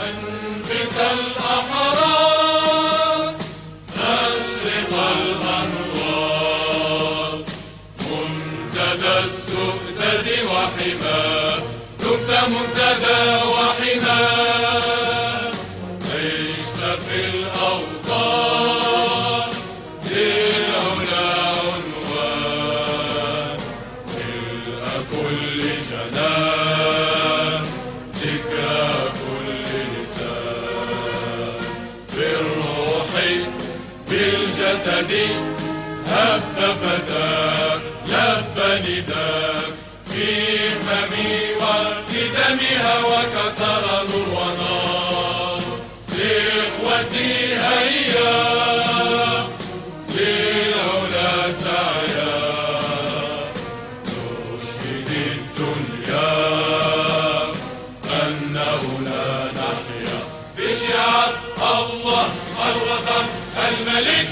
أنبت الأحرار أشرق الأنوار منتدى السؤدد وحماه دمت منتدى وحماه عشت في الأوطان للعلا عنوان ملء كل جنان ذكرى كل لسان بالروح بالجسد هب فتاك لب نداك في هممي ورد دمي هواك ترى نور ونار لإخوتي هيا للعلا سعيا نشهد الدنيا أنه لا نحيا بشعار الله الوطن الملك